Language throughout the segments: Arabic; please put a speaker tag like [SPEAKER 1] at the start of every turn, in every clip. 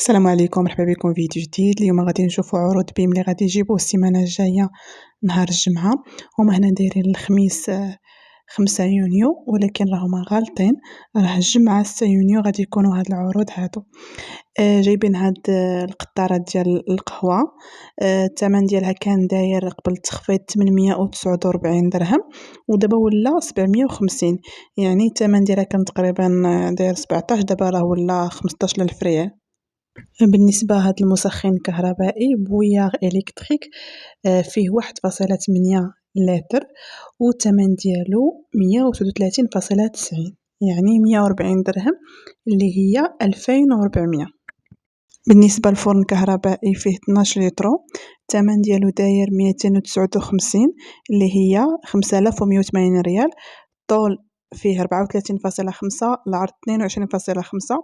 [SPEAKER 1] السلام عليكم، مرحبا بكم في فيديو جديد. اليوم غادي نشوفوا عروض بيم اللي غادي يجيبوه السيمانه الجايه نهار الجمعه. هما هنا دايرين الخميس 5 يونيو، ولكن راهما غالطين، راه الجمعه 6 يونيو غادي يكونوا هاد العروض هادو. جايبين هاد القطاره ديال القهوه. الثمن ديالها كان داير قبل التخفيض 849 درهم، ودابا ولا 750. يعني الثمن ديالها كان تقريبا داير 17، دابا راه ولا 15000 ريال. بالنسبة هاد المسخن الكهربائي بوياغ إلكتريك، فيه 1.8 لتر، والثمن ديالو 133.90، يعني 140 درهم، اللي هي 2400. بالنسبة للفرن الكهربائي فيه 12 لترو، الثمن ديالو داير 259، اللي هي 5180 ريال. الطول فيه 34.5، العرض 22.5،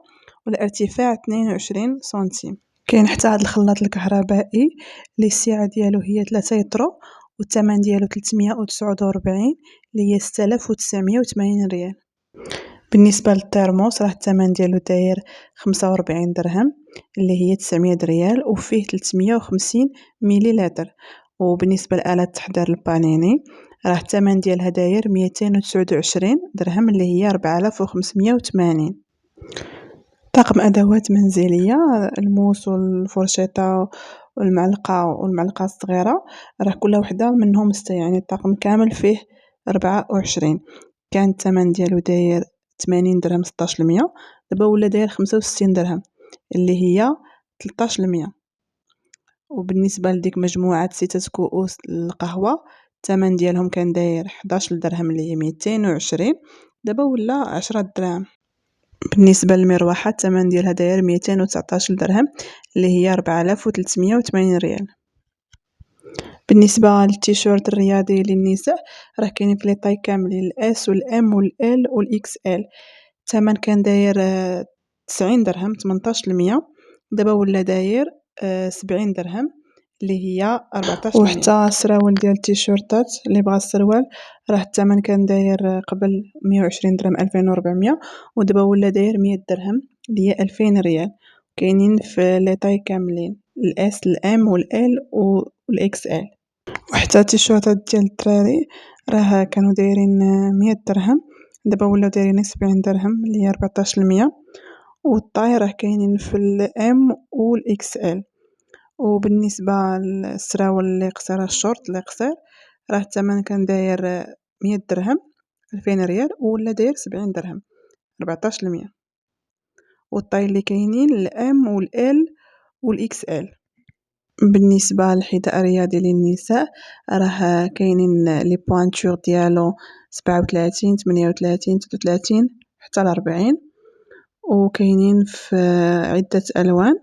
[SPEAKER 1] والارتفاع 22 سنتيم. كاين حتى هاد الخلاط الكهربائي اللي السعه ديالو هي 3 يترو، والثمن ديالو 349، اللي هي 6980 ريال. بالنسبه للترموس راه الثمن ديالو داير 45 درهم، اللي هي 900 ريال، وفيه 350 مليلتر. وبالنسبه لآلة تحضير البانيني راه الثمن ديالها داير 229 درهم، اللي هي 4580. طاقم أدوات منزلية، الموس والفرشاطة والمعلقة الصغيرة، راه كل وحدة منهم 6، يعني الطاقم كامل فيه 24. كان الثمن ديالو داير 80 درهم 16%، دابا ولا داير 65 درهم، اللي هي 13%. وبالنسبة لديك مجموعة 6 كؤوس القهوة، الثمن ديالهم كان داير 11 درهم، اللي هي 220، دابا ولا 10 دراهم. بالنسبة للمروحة الثمن ديالها داير 219 درهم، اللي هي 4380 ريال. بالنسبة للتيشيرت الرياضي للنساء راه كاينين في لي طاي كاملين، الاس والام والال والاكس ال. الثمن كان داير 90 درهم 18%، دابا ولا داير 70 درهم، اللي هي 14%. وحتى السراول ديال التيشيرتات اللي بغى السروال راه الثمن كان داير قبل 120 درهم 2400، ودابا ولا داير 100 درهم، اللي هي 2000 ريال. كاينين في لي طاي كاملين، الاس الام والال والاكس ال. وحتى التيشيرتات ديال الدراري راه كانوا دايرين 100 درهم، دابا ولا دايرين 70 درهم، اللي هي 14%. والطاي راه كاينين في الام والاكس ال. وبالنسبة للسراول اللي قصير، الشورت اللي قصير، راه الثمن كان داير 100 درهم 2000 ريال، ولا داير 70 درهم 14%. والطاي اللي كاينين الام والال والاكس ال. بالنسبة للحذاء الرياضي للنساء راه كاينين لي بوانتور ديالو 37 38 33 حتى 40، وكاينين في عدة ألوان،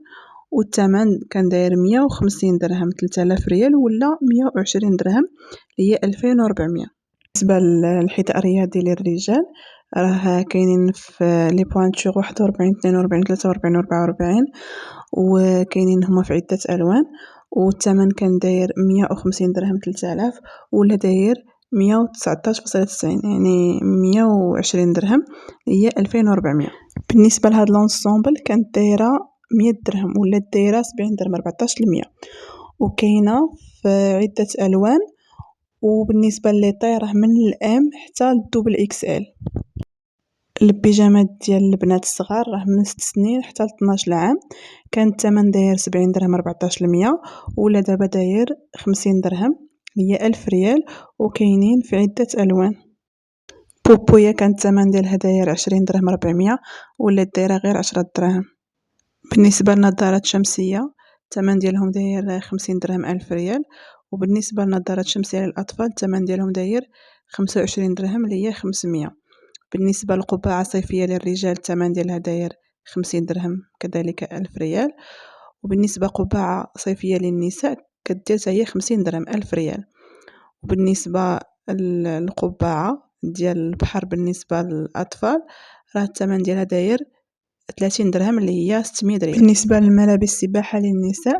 [SPEAKER 1] والثمن كان داير 150 درهم 3000 ريال، ولا 120 درهم، اللي هي 2400. بالنسبة للحذاء الرياضي للرجال راه كاينين في لي بوانتور 41 42 43 44، وكاينين هما في عدة ألوان، والثمن كان داير 150 درهم 3000، ولا داير 119.90، يعني 120 درهم، هي 2400. بالنسبة لهاد لونسومبل كانت دايرة 100 درهم، ولا دايرة 70 درهم 14%، وكاينة في عدة ألوان. وبالنسبة للطاي راه من الام حتى للدوبل اكس ال. البيجامات ديال البنات الصغار راه من 6 سنين حتى ل 12 عام، كان الثمن داير 70 درهم 14%، ولا دابا داير 50 درهم، هي 1000 ريال، وكاينين في عدة ألوان. بوبويا كان الثمن ديالها داير 20 درهم 400، ولا دايرة غير 10 دراهم. بالنسبة للنظارات شمسية الثمن ديالهم داير 50 درهم 1000 ريال، وبالنسبة للنظارات شمسية للأطفال الثمن ديالهم داير 25 درهم، اللي هي 500. بالنسبة للقبعة صيفية للرجال الثمن ديالها داير 50 درهم، كذلك 1000 ريال. وبالنسبة قبعة صيفية للنساء كدير هي 50 درهم 1000 ريال. وبالنسبة للقبعة ديال البحر بالنسبة للأطفال راه الثمن ديالها داير 30 درهم، اللي هي 600 ريال. بالنسبة للملابس السباحة للنساء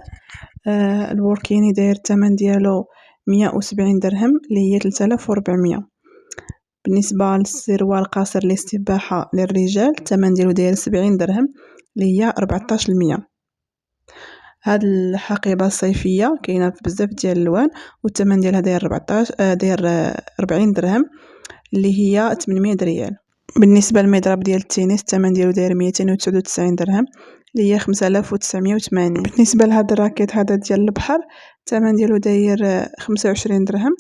[SPEAKER 1] البوركيني داير الثمن ديالو 170 درهم، اللي هي 3400. بالنسبة للسروال قاصر للسباحة للرجال الثمن ديالو داير 70 درهم، اللي هي 14%. هاد الحقيبة الصيفية كاينة بزاف ديال الألوان، والثمن ديالها داير 14 داير 40 درهم اللي هي 800 ريال. بالنسبة للمضرب ديال التنس الثمن ديالو داير 299 درهم اللي هي 5980. بالنسبة لهاد الراكيت هذا ديال البحر الثمن ديالو داير 25 درهم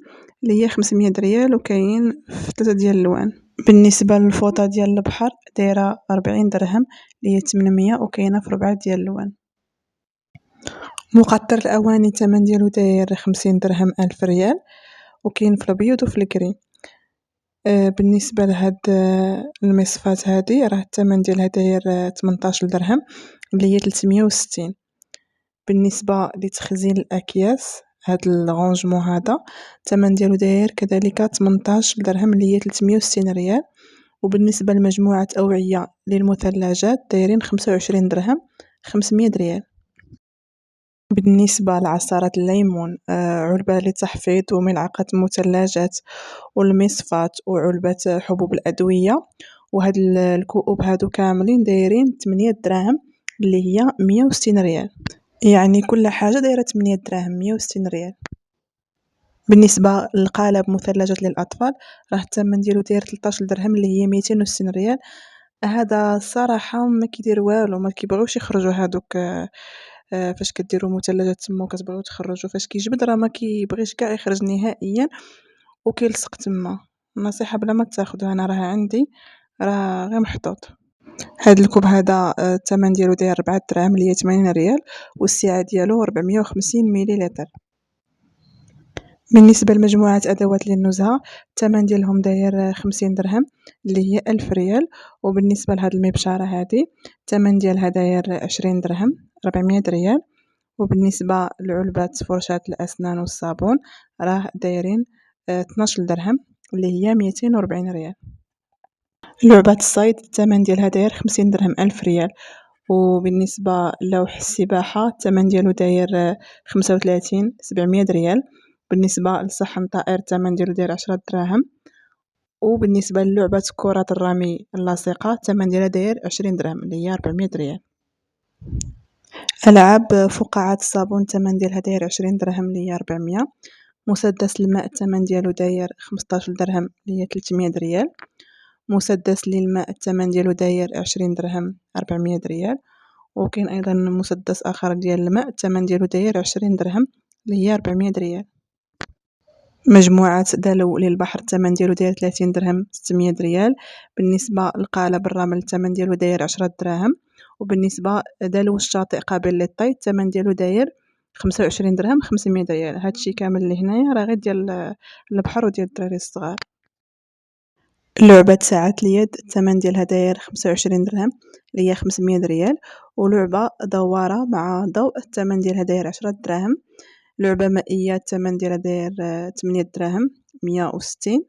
[SPEAKER 1] اللي هي 500 ريال، وكاين في 3 ديال الألوان. بالنسبة للفوطة ديال البحر دايرة 40 درهم اللي هي 800، وكاينة في 4 ديال الألوان. مقطر الأواني الثمن ديالو داير 50 درهم 1000 ريال، وكاين في الأبيض وفي الكري. بالنسبة لهاد المصفات هادي راه الثمن ديالها داير 18 درهم اللي هي 360. بالنسبة لتخزين الأكياس هاد الغونجمون هذا الثمن ديالو داير كذلك 18 درهم اللي هي 360 ريال. وبالنسبة لمجموعة أوعية للمثلجات دايرين 25 درهم 500 ريال. بالنسبة لعصارة الليمون علبة للتحفيظ وملعقة مثلجات والمصفات وعلبة حبوب الأدوية، وهاد الكؤوب هادو كاملين دايرين 8 دراهم اللي هي 160 ريال، يعني كل حاجة دايرة 8 دراهم 160 ريال. بالنسبة لقالب مثلجات للأطفال راه الثمن ديالو داير 13 درهم اللي هي 260 ريال. هذا الصراحة ما كيدير والو، ما كيبغيوش يخرجوا هادوك فاش كديروا مثلجات تما وكتبغيو تخرجوا، فاش كيجبد راه ما كيبغيش كاع يخرج نهائيا وكيلصق تما. النصيحة بلا ما تاخذوها، انا راه عندي راه غير محطوط. هاد الكوب هذا الثمن ديالو داير 4 دراهم اللي هي 80 ريال، والسعة ديالو 450 مليلتر. بالنسبة لمجموعة أدوات للنزهة الثمن ديالهم داير 50 درهم اللي هي 1000 ريال. وبالنسبة لهاد المبشرة هادي الثمن ديالها داير 20 درهم 400 ريال. وبالنسبة لعلبة فرشاة الأسنان والصابون راه دايرين 12 درهم اللي هي 240 ريال. لعبة الصيد الثمن ديالها داير 50 درهم 1000 ريال. وبالنسبة للوح السباحة الثمن ديالو داير 35 700 ريال. بالنسبة لصحن طائر الثمن ديالو داير 10 دراهم. وبالنسبة للعبة كرة الرمي اللاصقة الثمن ديالها داير 20 درهم اللي هي 400 ريال. ألعاب فقاعات الصابون الثمن ديالها داير 20 درهم اللي هي 400. مسدس الماء الثمن ديالو داير 15 درهم اللي هي 300 ريال. مسدس للماء الثمن ديالو داير 20 درهم 400 ريال. وكاين أيضا مسدس آخر ديال الماء الثمن ديالو داير 20 درهم اللي هي 400 ريال. مجموعة دلو للبحر الثمن ديالو داير 30 درهم 600 ريال. بالنسبة لقالب الرمل الثمن ديالو داير 10 دراهم. وبالنسبة دلو الشاطئ قابل للطي الثمن ديالو داير 25 درهم 500 ريال. هادشي كامل اللي هنايا راه غير ديال البحر وديال الدراري الصغار. لعبة ساعة اليد الثمن ديالها داير 25 درهم اللي هي 500 ريال. ولعبة دوارة مع ضوء الثمن ديالها داير 10 دراهم. لعبة مائية الثمن ديالها داير 8 دراهم 160.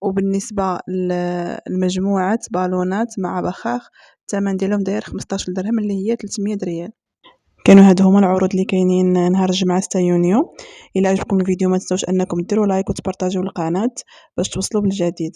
[SPEAKER 1] وبالنسبة لمجموعة بالونات مع بخاخ الثمن ديالهم داير 15 درهم اللي هي 300 ريال. كانوا هادو هما العروض اللي كاينين نهار الجمعة 6 يونيو. الى عجبكم الفيديو ما تنسوش انكم ديروا لايك وتبارطاجيو القناة باش توصلوا بالجديد.